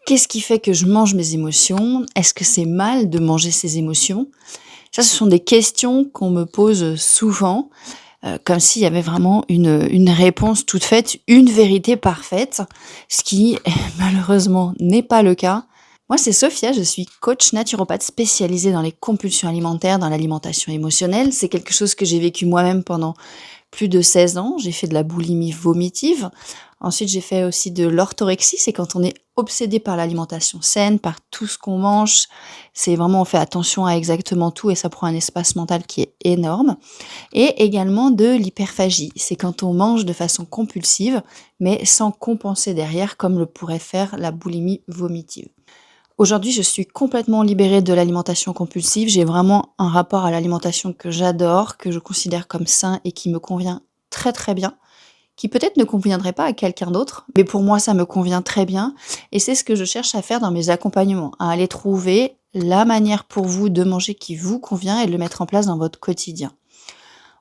Qu'est-ce qui fait que je mange mes émotions? Est-ce que c'est mal de manger ses émotions? Ça, ce sont des questions qu'on me pose souvent, comme s'il y avait vraiment une réponse toute faite, une vérité parfaite, ce qui malheureusement n'est pas le cas. Moi, c'est Sophia, je suis coach naturopathe spécialisée dans les compulsions alimentaires, dans l'alimentation émotionnelle. C'est quelque chose que j'ai vécu moi-même pendant plus de 16 ans. J'ai fait de la boulimie vomitive. Ensuite, j'ai fait aussi de l'orthorexie. C'est quand on est obsédé par l'alimentation saine, par tout ce qu'on mange. C'est vraiment, on fait attention à exactement tout et ça prend un espace mental qui est énorme. Et également de l'hyperphagie. C'est quand on mange de façon compulsive, mais sans compenser derrière, comme le pourrait faire la boulimie vomitive. Aujourd'hui, je suis complètement libérée de l'alimentation compulsive. J'ai vraiment un rapport à l'alimentation que j'adore, que je considère comme sain et qui me convient très très bien, qui peut-être ne conviendrait pas à quelqu'un d'autre, mais pour moi, ça me convient très bien. Et c'est ce que je cherche à faire dans mes accompagnements, à aller trouver la manière pour vous de manger qui vous convient et de le mettre en place dans votre quotidien.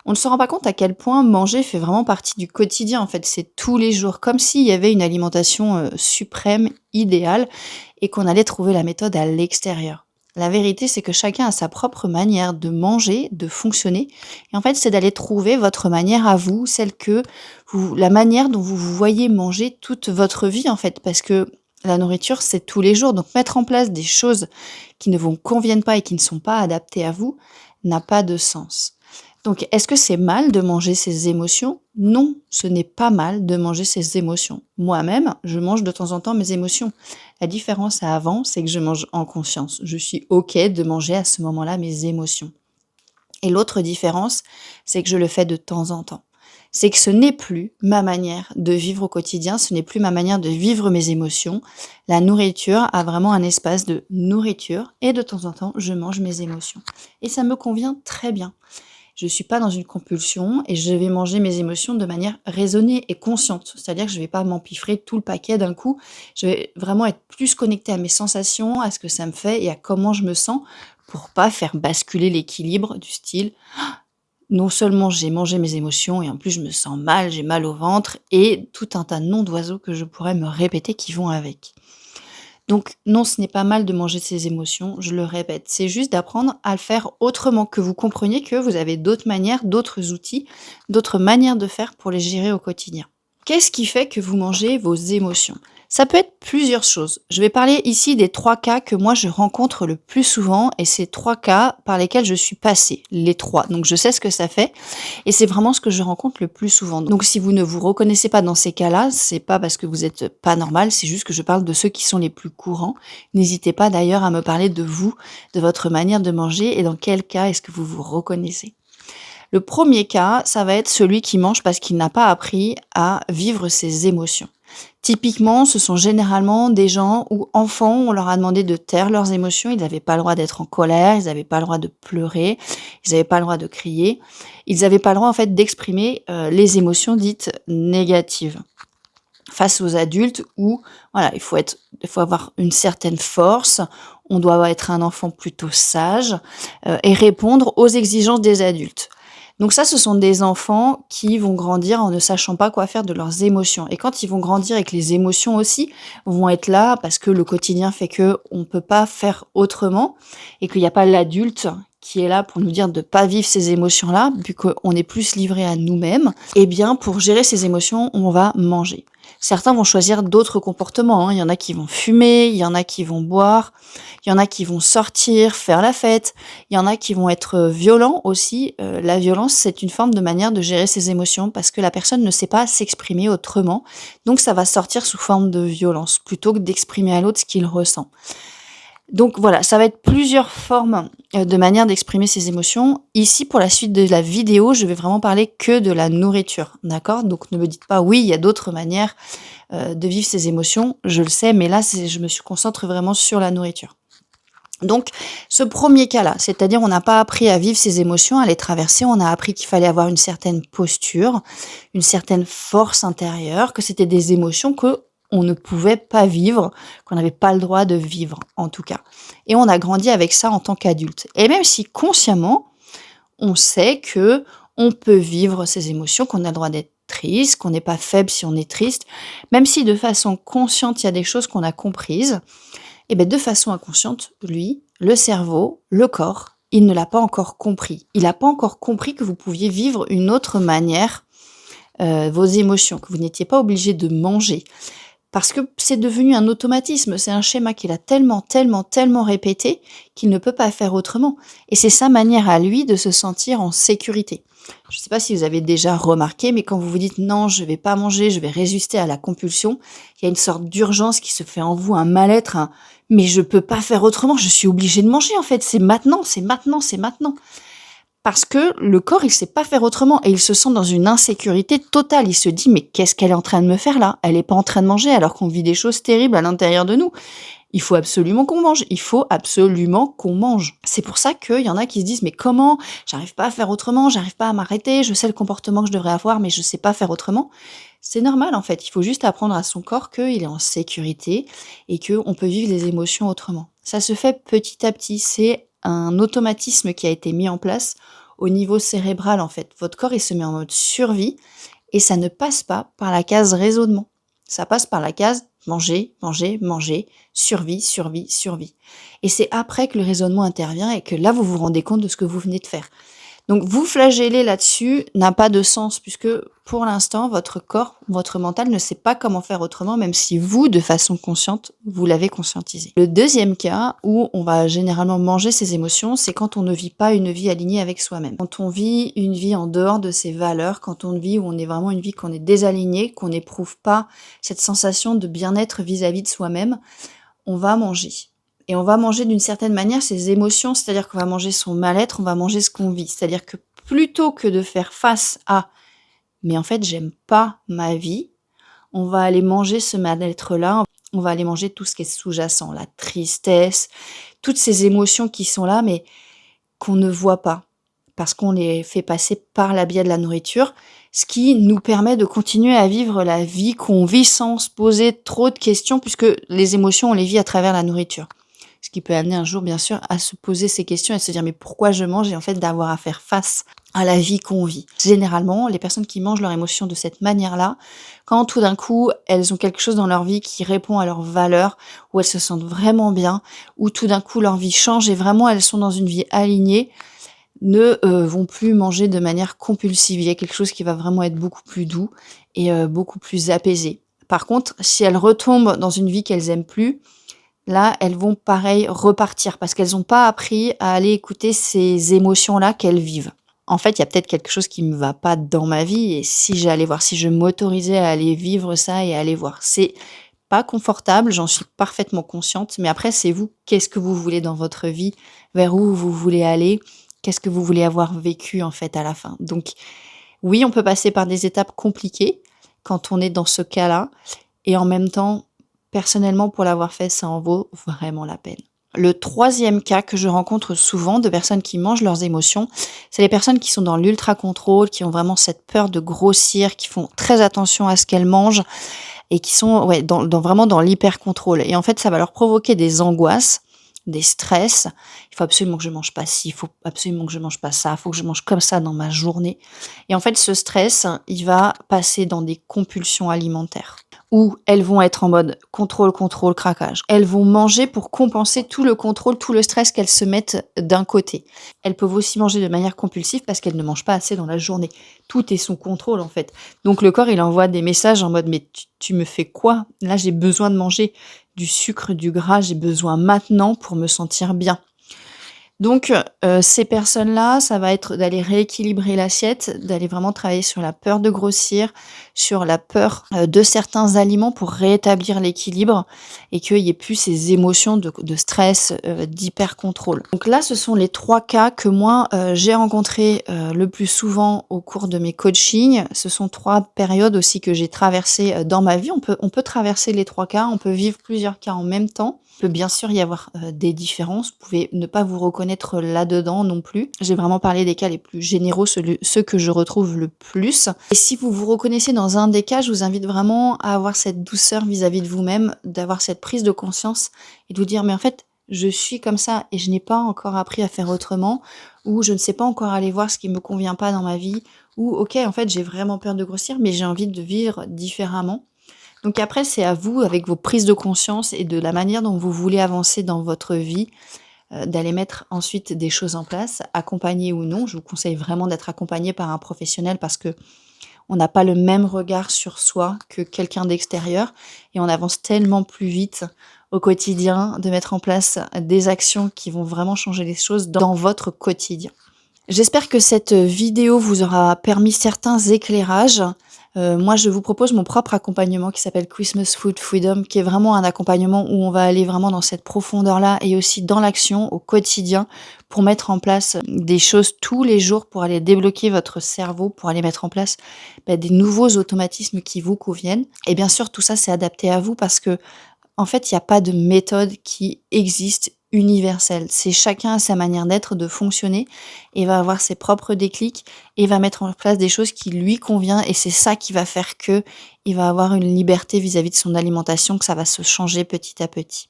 On ne se rend pas compte à quel point manger fait vraiment partie du quotidien, en fait, c'est tous les jours, comme s'il y avait une alimentation, suprême, idéale et qu'on allait trouver la méthode à l'extérieur. La vérité, c'est que chacun a sa propre manière de manger, de fonctionner et en fait, c'est d'aller trouver votre manière à vous, celle que vous la manière dont vous vous voyez manger toute votre vie, en fait, parce que la nourriture, c'est tous les jours, donc mettre en place des choses qui ne vous conviennent pas et qui ne sont pas adaptées à vous, n'a pas de sens. Donc, est-ce que c'est mal de manger ses émotions? Non, ce n'est pas mal de manger ses émotions. Moi-même, je mange de temps en temps mes émotions. La différence à avant, c'est que je mange en conscience. Je suis OK de manger à ce moment-là mes émotions. Et l'autre différence, c'est que je le fais de temps en temps. C'est que ce n'est plus ma manière de vivre au quotidien, ce n'est plus ma manière de vivre mes émotions. La nourriture a vraiment un espace de nourriture et de temps en temps, je mange mes émotions. Et ça me convient très bien. Je suis pas dans une compulsion et je vais manger mes émotions de manière raisonnée et consciente. C'est-à-dire que je vais pas m'empiffrer tout le paquet d'un coup. Je vais vraiment être plus connectée à mes sensations, à ce que ça me fait et à comment je me sens pour pas faire basculer l'équilibre du style: non seulement j'ai mangé mes émotions et en plus je me sens mal, j'ai mal au ventre et tout un tas de noms d'oiseaux que je pourrais me répéter qui vont avec. Donc non, ce n'est pas mal de manger ses émotions, je le répète. C'est juste d'apprendre à le faire autrement, que vous compreniez que vous avez d'autres manières, d'autres outils, d'autres manières de faire pour les gérer au quotidien. Qu'est-ce qui fait que vous mangez vos émotions? Ça peut être plusieurs choses. Je vais parler ici des 3 cas que moi je rencontre le plus souvent et c'est 3 cas par lesquels je suis passée, les 3. Donc je sais ce que ça fait et c'est vraiment ce que je rencontre le plus souvent. Donc si vous ne vous reconnaissez pas dans ces cas-là, c'est pas parce que vous êtes pas normal, c'est juste que je parle de ceux qui sont les plus courants. N'hésitez pas d'ailleurs à me parler de vous, de votre manière de manger et dans quel cas est-ce que vous vous reconnaissez. Le premier cas, ça va être celui qui mange parce qu'il n'a pas appris à vivre ses émotions. Typiquement, ce sont généralement des gens où, enfants, on leur a demandé de taire leurs émotions. Ils n'avaient pas le droit d'être en colère, ils n'avaient pas le droit de pleurer, ils n'avaient pas le droit de crier. Ils n'avaient pas le droit, en fait, d'exprimer les émotions dites négatives face aux adultes où, voilà, il faut avoir une certaine force, on doit être un enfant plutôt sage et répondre aux exigences des adultes. Donc ça, ce sont des enfants qui vont grandir en ne sachant pas quoi faire de leurs émotions. Et quand ils vont grandir et que les émotions aussi vont être là parce que le quotidien fait que on peut pas faire autrement et qu'il n'y a pas l'adulte qui est là pour nous dire de pas vivre ces émotions-là, vu qu'on est plus livré à nous-mêmes, eh bien, pour gérer ces émotions, on va manger. Certains vont choisir d'autres comportements, hein. Il y en a qui vont fumer, il y en a qui vont boire, il y en a qui vont sortir, faire la fête, il y en a qui vont être violents aussi. La violence, c'est une forme de manière de gérer ses émotions parce que la personne ne sait pas s'exprimer autrement. Donc ça va sortir sous forme de violence plutôt que d'exprimer à l'autre ce qu'il ressent. Donc voilà, ça va être plusieurs formes de manière d'exprimer ses émotions. Ici, pour la suite de la vidéo, je vais vraiment parler que de la nourriture, d'accord? Donc ne me dites pas: «Oui, il y a d'autres manières, de vivre ses émotions». Je le sais, mais là, je me concentre vraiment sur la nourriture. Donc ce premier cas-là, c'est-à-dire on n'a pas appris à vivre ses émotions, à les traverser, on a appris qu'il fallait avoir une certaine posture, une certaine force intérieure, que c'était des émotions que on ne pouvait pas vivre, qu'on n'avait pas le droit de vivre, en tout cas. Et on a grandi avec ça en tant qu'adulte. Et même si consciemment, on sait que on peut vivre ses émotions, qu'on a le droit d'être triste, qu'on n'est pas faible si on est triste, même si de façon consciente, il y a des choses qu'on a comprises, et ben de façon inconsciente, lui, le cerveau, le corps, il ne l'a pas encore compris. Il n'a pas encore compris que vous pouviez vivre une autre manière vos émotions, que vous n'étiez pas obligé de manger. Parce que c'est devenu un automatisme, c'est un schéma qu'il a tellement répété qu'il ne peut pas faire autrement. Et c'est sa manière à lui de se sentir en sécurité. Je ne sais pas si vous avez déjà remarqué, mais quand vous vous dites non, je ne vais pas manger, je vais résister à la compulsion, il y a une sorte d'urgence qui se fait en vous, un mal-être, mais je ne peux pas faire autrement, je suis obligée de manger en fait, c'est maintenant, c'est maintenant, c'est maintenant. Parce que le corps, il sait pas faire autrement et il se sent dans une insécurité totale. Il se dit: «Mais qu'est-ce qu'elle est en train de me faire là? Elle est pas en train de manger alors qu'on vit des choses terribles à l'intérieur de nous. Il faut absolument qu'on mange, il faut absolument qu'on mange». C'est pour ça qu'il y en a qui se disent: «Mais comment? J'arrive pas à faire autrement, j'arrive pas à m'arrêter, je sais le comportement que je devrais avoir, mais je sais pas faire autrement». C'est normal en fait, il faut juste apprendre à son corps qu'il est en sécurité et qu'on peut vivre les émotions autrement. Ça se fait petit à petit, c'est un automatisme qui a été mis en place au niveau cérébral en fait. Votre corps, il se met en mode survie et ça ne passe pas par la case raisonnement. Ça passe par la case manger, manger, manger, survie, survie, survie. Et c'est après que le raisonnement intervient et que là, vous vous rendez compte de ce que vous venez de faire. Donc vous flageller là-dessus n'a pas de sens puisque pour l'instant, votre corps, votre mental ne sait pas comment faire autrement, même si vous, de façon consciente, vous l'avez conscientisé. Le deuxième cas où on va généralement manger ses émotions, c'est quand on ne vit pas une vie alignée avec soi-même. Quand on vit une vie en dehors de ses valeurs, quand on vit où on est vraiment une vie qu'on est désaligné, qu'on n'éprouve pas cette sensation de bien-être vis-à-vis de soi-même, on va manger. Et on va manger d'une certaine manière ses émotions, c'est-à-dire qu'on va manger son mal-être, on va manger ce qu'on vit. C'est-à-dire que plutôt que de faire face à mais en fait, j'aime pas ma vie, on va aller manger ce mal-être-là, on va aller manger tout ce qui est sous-jacent, la tristesse, toutes ces émotions qui sont là, mais qu'on ne voit pas, parce qu'on les fait passer par la biais de la nourriture, ce qui nous permet de continuer à vivre la vie qu'on vit sans se poser trop de questions, puisque les émotions, on les vit à travers la nourriture. Ce qui peut amener un jour, bien sûr, à se poser ces questions et se dire mais pourquoi je mange et en fait d'avoir à faire face à la vie qu'on vit. Généralement, les personnes qui mangent leurs émotions de cette manière-là, quand tout d'un coup, elles ont quelque chose dans leur vie qui répond à leurs valeurs, où elles se sentent vraiment bien, où tout d'un coup leur vie change et vraiment elles sont dans une vie alignée, ne vont plus manger de manière compulsive. Il y a quelque chose qui va vraiment être beaucoup plus doux et beaucoup plus apaisé. Par contre, si elles retombent dans une vie qu'elles aiment plus, là, elles vont pareil repartir parce qu'elles n'ont pas appris à aller écouter ces émotions-là qu'elles vivent. En fait, il y a peut-être quelque chose qui me va pas dans ma vie et si j'allais voir, si je m'autorisais à aller vivre ça et à aller voir. C'est pas confortable, j'en suis parfaitement consciente, mais après, c'est vous. Qu'est-ce que vous voulez dans votre vie? Vers où vous voulez aller? Qu'est-ce que vous voulez avoir vécu, en fait, à la fin? Donc, oui, on peut passer par des étapes compliquées quand on est dans ce cas-là et en même temps, personnellement, pour l'avoir fait, ça en vaut vraiment la peine. Le troisième cas que je rencontre souvent de personnes qui mangent leurs émotions, c'est les personnes qui sont dans l'ultra-contrôle, qui ont vraiment cette peur de grossir, qui font très attention à ce qu'elles mangent et qui sont vraiment dans l'hyper-contrôle. Et en fait, ça va leur provoquer des angoisses, des stress. Il faut absolument que je mange pas ci, il faut absolument que je mange pas ça, il faut que je mange comme ça dans ma journée. Et en fait, ce stress, il va passer dans des compulsions alimentaires où elles vont être en mode contrôle, contrôle, craquage. Elles vont manger pour compenser tout le contrôle, tout le stress qu'elles se mettent d'un côté. Elles peuvent aussi manger de manière compulsive parce qu'elles ne mangent pas assez dans la journée. Tout est sous contrôle en fait. Donc le corps, il envoie des messages en mode mais tu me fais quoi? Là, j'ai besoin de manger du sucre, du gras, j'ai besoin maintenant pour me sentir bien. Donc ces personnes-là, ça va être d'aller rééquilibrer l'assiette, d'aller vraiment travailler sur la peur de grossir, sur la peur, de certains aliments pour rétablir l'équilibre et qu'il y ait plus ces émotions de stress, d'hyper-contrôle. Donc là, ce sont les 3 cas que moi, j'ai rencontrés, le plus souvent au cours de mes coachings. Ce sont 3 périodes aussi que j'ai traversées, dans ma vie. On peut traverser les 3 cas, on peut vivre plusieurs cas en même temps. Il peut bien sûr y avoir des différences, vous pouvez ne pas vous reconnaître là-dedans non plus. J'ai vraiment parlé des cas les plus généraux, ceux que je retrouve le plus. Et si vous vous reconnaissez dans un des cas, je vous invite vraiment à avoir cette douceur vis-à-vis de vous-même, d'avoir cette prise de conscience et de vous dire mais en fait, je suis comme ça et je n'ai pas encore appris à faire autrement. ou je ne sais pas encore aller voir ce qui me convient pas dans ma vie, ou OK, en fait, j'ai vraiment peur de grossir, mais j'ai envie de vivre différemment. Donc après, c'est à vous, avec vos prises de conscience et de la manière dont vous voulez avancer dans votre vie, d'aller mettre ensuite des choses en place, accompagné ou non. Je vous conseille vraiment d'être accompagné par un professionnel parce que on n'a pas le même regard sur soi que quelqu'un d'extérieur et on avance tellement plus vite au quotidien de mettre en place des actions qui vont vraiment changer les choses dans votre quotidien. J'espère que cette vidéo vous aura permis certains éclairages. Moi, je vous propose mon propre accompagnement qui s'appelle Christmas Food Freedom, qui est vraiment un accompagnement où on va aller vraiment dans cette profondeur-là et aussi dans l'action au quotidien pour mettre en place des choses tous les jours, pour aller débloquer votre cerveau, pour aller mettre en place des nouveaux automatismes qui vous conviennent. Et bien sûr, tout ça, c'est adapté à vous parce que en fait, il y a pas de méthode qui existe universelle. C'est chacun à sa manière d'être, de fonctionner et va avoir ses propres déclics et va mettre en place des choses qui lui convient et c'est ça qui va faire que il va avoir une liberté vis-à-vis de son alimentation, que ça va se changer petit à petit.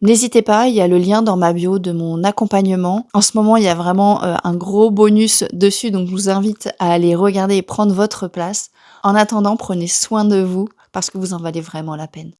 N'hésitez pas, il y a le lien dans ma bio de mon accompagnement. En ce moment, il y a vraiment, un gros bonus dessus, donc je vous invite à aller regarder et prendre votre place. En attendant, prenez soin de vous parce que vous en valez vraiment la peine.